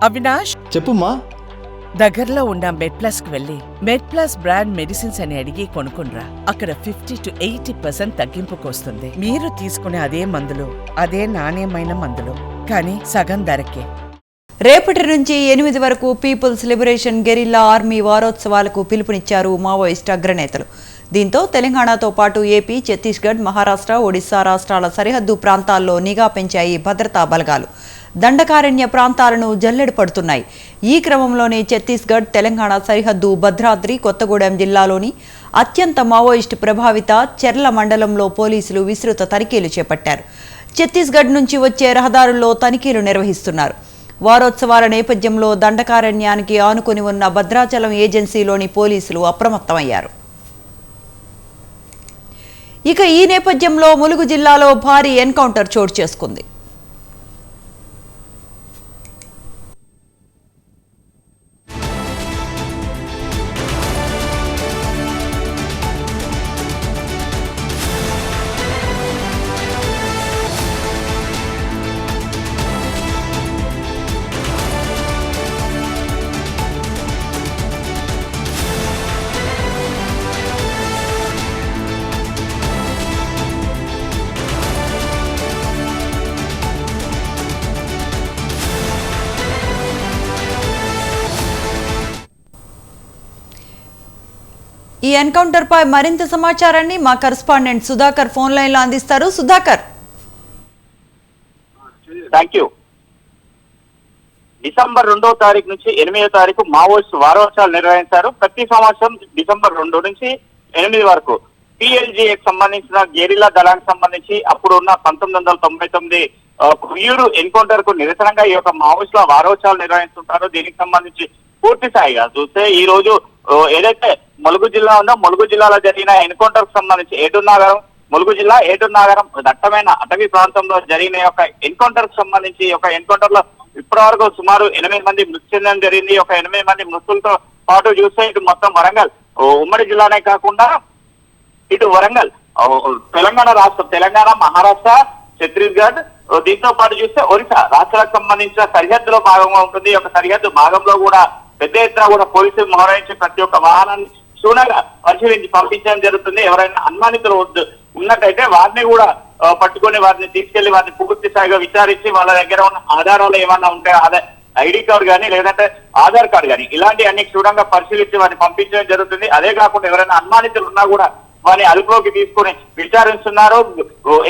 అవినాష్, చెప్పుమా. దగ్గరలో ఉన్న మెడ్ప్లస్ కు వెళ్ళి మెడ్ప్లస్ బ్రాండ్ మెడిసిన్స్ అని అడిగి కొనుక్కునరా. అక్కడ 50 to 80% తగ్గింపుకు వస్తుంది. మీరు తీసుకునే అదే మందులు, అదే నాణ్యమైన మందులు, కానీ సగం ధరకే. రేపటి నుంచి 8 వరకు పీపుల్స్ లిబరేషన్ గెరిల్లా ఆర్మీ వారోత్సవాలకు పిలుపునిచ్చారు మావోయిస్ట్ అగ్రనేతలు. దీంతో తెలంగాణతో పాటు ఏపీ, ఛత్తీస్గఢ్, మహారాష్ట్ర, ఒడిశా రాష్ట్రాల సరిహద్దు ప్రాంతాల్లో నిఘా పెంచాయి భద్రతా బలగాలు. దండకారణ్య ప్రాంతాలను జల్లెడ పడుతున్నాయి. ఈ క్రమంలోనే ఛత్తీస్గఢ్, తెలంగాణ సరిహద్దు భద్రాద్రి కొత్తగూడెం జిల్లాలోని అత్యంత మావోయిస్టు ప్రభావిత చెర్ల మండలంలో పోలీసులు విస్తృత తనిఖీలు చేపట్టారు. ఛత్తీస్గఢ్ నుంచి వచ్చే రహదారుల్లో తనిఖీలు నిర్వహిస్తున్నారు. వారోత్సవాల నేపథ్యంలో దండకారణ్యానికి ఆనుకొని ఉన్న భద్రాచలం ఏజెన్సీలోని పోలీసులు అప్రమత్తమయ్యారు. ఇక ఈ నేపథ్యంలో ములుగు జిల్లాలో భారీ ఎన్కౌంటర్ చోటు చేసుకుంది. ఈ ఎన్కౌంటర్ పై మరింత సమాచారాన్ని మా కరెస్పాండెంట్ సుధాకర్ ఫోన్ లైన్ లో అందిస్తారు. సుధాకర్. Thank you. డిసెంబర్ 2వ తారీఖు నుంచి 8వ తారీఖు మావోయిస్టు వారోత్సవాలు నిర్వహించారు. ప్రతి సంవత్సరం డిసెంబర్ 2 నుంచి 8 వరకు పిఎల్జీకి సంబంధించిన గెరిల్లా దళానికి సంబంధించి అప్పుడు ఉన్న 1999 ప్రియుడు ఎన్కౌంటర్ కు నిరసనగా ఈ యొక్క మావోయిస్టుల వారోత్సవాలు నిర్వహిస్తుంటారు. దీనికి సంబంధించి పూర్తి స్థాయిగా చూస్తే ఈ రోజు ఏదైతే ములుగు జిల్లా ఉందో ములుగు జిల్లాలో జరిగిన ఎన్కౌంటర్ కు సంబంధించి ఏటూరునాగరం, ములుగు జిల్లా ఏటూరునాగరం దట్టమైన అటవీ ప్రాంతంలో జరిగిన యొక్క ఎన్కౌంటర్ కు సంబంధించి ఒక ఎన్కౌంటర్ లో ఇప్పటి వరకు సుమారు 8 మంది మృతి చెందడం జరిగింది. ఒక 8 మంది మృతులతో పాటు చూస్తే ఇటు మొత్తం వరంగల్ ఉమ్మడి జిల్లానే కాకుండా ఇటు వరంగల్ తెలంగాణ రాష్ట్రం, తెలంగాణ, మహారాష్ట్ర, ఛత్తీస్గఢ్, దీంతో పాటు చూస్తే ఒరిస్సా రాష్ట్రాలకు సంబంధించిన సరిహద్దులో భాగంగా ఉంటుంది. ఈ యొక్క సరిహద్దు భాగంలో కూడా పెద్ద ఎత్తున కూడా పోలీసులు మోహరించి ప్రతి ఒక్క వాహనాన్ని క్షుణ్ణంగా పరిశీలించి పంపించడం జరుగుతుంది. ఎవరైనా అనుమానితులు ఉన్నట్టయితే వారిని కూడా పట్టుకొని వారిని తీసుకెళ్లి వారిని పూర్తి స్థాయిగా విచారించి వాళ్ళ దగ్గర ఉన్న ఆధారాలు ఏమన్నా ఉంటే ఐడి కార్డు కానీ లేదంటే ఆధార్ కార్డు కానీ ఇలాంటి అన్ని క్షుణ్ణంగా పరిశీలించి వారిని పంపించడం జరుగుతుంది. అదే కాకుండా ఎవరైనా అనుమానితులు ఉన్నా కూడా వారిని అదుపులోకి తీసుకుని విచారిస్తున్నారు.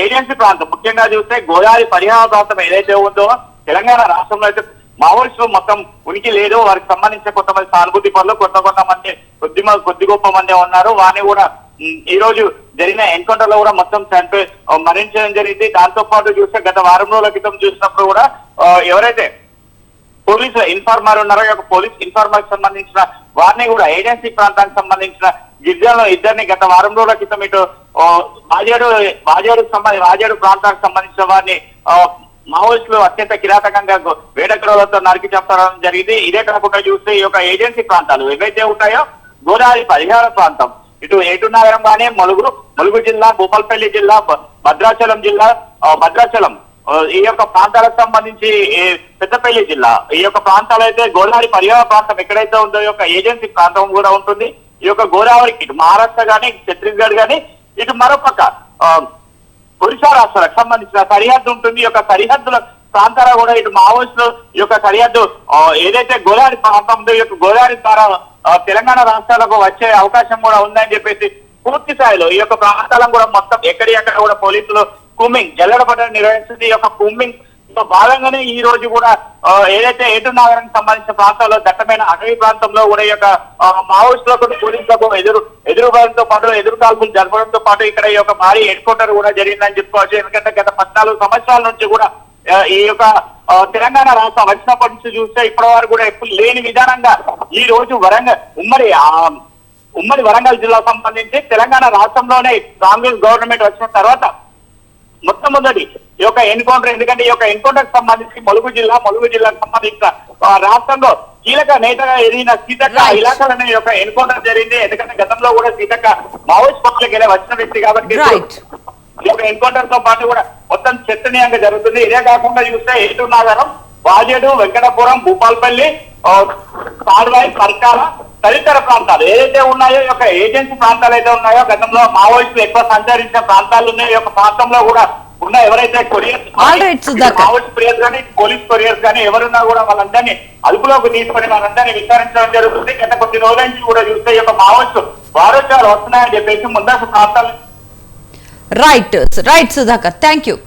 ఏజెన్సీ ప్రాంతం ముఖ్యంగా చూస్తే గోదావరి పరిహార ప్రాంతం ఏదైతే ఉందో తెలంగాణ రాష్ట్రంలో అయితే మావోయిస్టులు మొత్తం ఉనికి లేదు. వారికి సంబంధించిన కొంతమంది సానుభూతి పనులు కొంతమంది కొద్ది గొప్ప మంది ఉన్నారు. వారిని కూడా ఈ రోజు జరిగిన ఎన్కౌంటర్ లో కూడా మొత్తం చనిపోయి మరణించడం జరిగింది. దాంతో పాటు చూస్తే గత వారం రోజుల క్రితం చూసినప్పుడు కూడా ఎవరైతే పోలీసు ఇన్ఫార్మర్ ఉన్నారో పోలీస్ ఇన్ఫార్మర్ సంబంధించిన వారిని కూడా ఏజెన్సీ ప్రాంతానికి సంబంధించిన గిరిజనులు ఇద్దరిని గత వారం రోజుల క్రితం ఇటు వాజేడు ప్రాంతానికి సంబంధించిన వారిని మావోయిస్టులు అత్యంత కిరాతకంగా వేడగ్రోలతో నరికి చంపడం జరిగింది. ఇదే కాకుండా చూస్తే ఈ యొక్క ఏజెన్సీ ప్రాంతాలు ఏవైతే ఉంటాయో గోదావరి పరిహార ప్రాంతం ఇటు ఏటూరునాగరం కానీ ములుగు జిల్లా, భూపాలపల్లి జిల్లా, భద్రాచలం జిల్లా, ఈ యొక్క ప్రాంతాలకు సంబంధించి పెద్దపల్లి జిల్లా ఈ యొక్క ప్రాంతాలు అయితే గోదావరి పరిహార ప్రాంతం ఎక్కడైతే ఉందో ఈ యొక్క ఏజెన్సీ ప్రాంతం కూడా ఉంటుంది. ఈ యొక్క గోదావరికి ఇటు మహారాష్ట్ర కానీ ఛత్తీస్గఢ్ కానీ ఇటు మరోపక్క ఒరిస్సా రాష్ట్రాలకు సంబంధించిన సరిహద్దు ఉంటుంది. ఈ యొక్క సరిహద్దుల ప్రాంతాలు కూడా ఇటు మావోయిస్టులు ఈ యొక్క సరిహద్దు ఏదైతే గోదావరి ప్రాంతం ఉందో ఈ యొక్క గోదావరి ద్వారా తెలంగాణ రాష్ట్రాలకు వచ్చే అవకాశం కూడా ఉందని చెప్పేసి పూర్తి స్థాయిలో ఈ యొక్క ప్రాంతాలను కూడా మొత్తం ఎక్కడెక్కడ కూడా పోలీసులు కూంబింగ్ జల్లెడపట్టడం నిర్వహిస్తుంది. ఈ యొక్క కూంబింగ్ భాగంగానే ఈ రోజు కూడా ఏదైతే ఏటూరునాగరానికి సంబంధించిన ప్రాంతాల్లో దట్టమైన అటవీ ప్రాంతంలో కూడా ఈ యొక్క మావోయిస్టులకు పోలీసులకు ఎదురుబాటుతో పాటు ఎదురు కాల్పులు జరపడంతో పాటు ఇక్కడ ఈ యొక్క భారీ ఎన్కౌంటర్ కూడా జరిగిందని చెప్పుకోవచ్చు. ఎందుకంటే గత 14 సంవత్సరాల నుంచి కూడా ఈ యొక్క తెలంగాణ రాష్ట్రం వచ్చినప్పటి నుంచి చూస్తే ఇప్పటి వరకు కూడా ఎప్పుడు లేని విధానంగా ఈ రోజు ఉమ్మడి వరంగల్ జిల్లా సంబంధించి తెలంగాణ రాష్ట్రంలోనే కాంగ్రెస్ గవర్నమెంట్ వచ్చిన తర్వాత మొట్టమొదటి ఈ యొక్క ఎన్కౌంటర్. ఎందుకంటే ఈ యొక్క ఎన్కౌంటర్ సంబంధించి ములుగు జిల్లాకు సంబంధించిన రాష్ట్రంలో కీలక నేతగా ఎదిగిన సీతక్క ఇలాకాలనే ఈ యొక్క ఎన్కౌంటర్ జరిగింది. ఎందుకంటే గతంలో కూడా సీతక్క మావోయిస్ట్ పార్టీకి వచ్చిన వ్యక్తి కాబట్టి ఈ యొక్క ఎన్కౌంటర్ తో పాటు కూడా మొత్తం చర్చనీయంగా జరుగుతుంది. ఇదే కాకుండా చూస్తే ఏటూరునాగరం వాజేడు, వెంకటపురం, భూపాల్పల్లి, తాడ్వాయి, పర్కాల తదితర ప్రాంతాలు ఏదైతే ఉన్నాయో ఈ యొక్క ఏజెన్సీ ప్రాంతాలు అయితే ఉన్నాయో, గతంలో మావోయిస్టులు ఎక్కువ సంచరించిన ప్రాంతాలు ఉన్నాయో ఈ యొక్క ప్రాంతంలో కూడా ఉన్న ఎవరైతే కొరియర్స్ మావోయిస్ట్ కొరియర్స్ కానీ పోలీస్ కొరియర్స్ కానీ ఎవరున్నా కూడా వాళ్ళందరినీ అదుపులోకి తీసుకొని వాళ్ళందరినీ విచారించడం జరుగుతుంది. గత కొద్ది రోజుల నుంచి కూడా చూస్తే ఈ యొక్క మావోయిస్టు వారోత్సవాలు వస్తున్నాయని చెప్పేసి ముందస్తు ప్రాంతాలు రైట్ సుధాకర్, థ్యాంక్ యూ.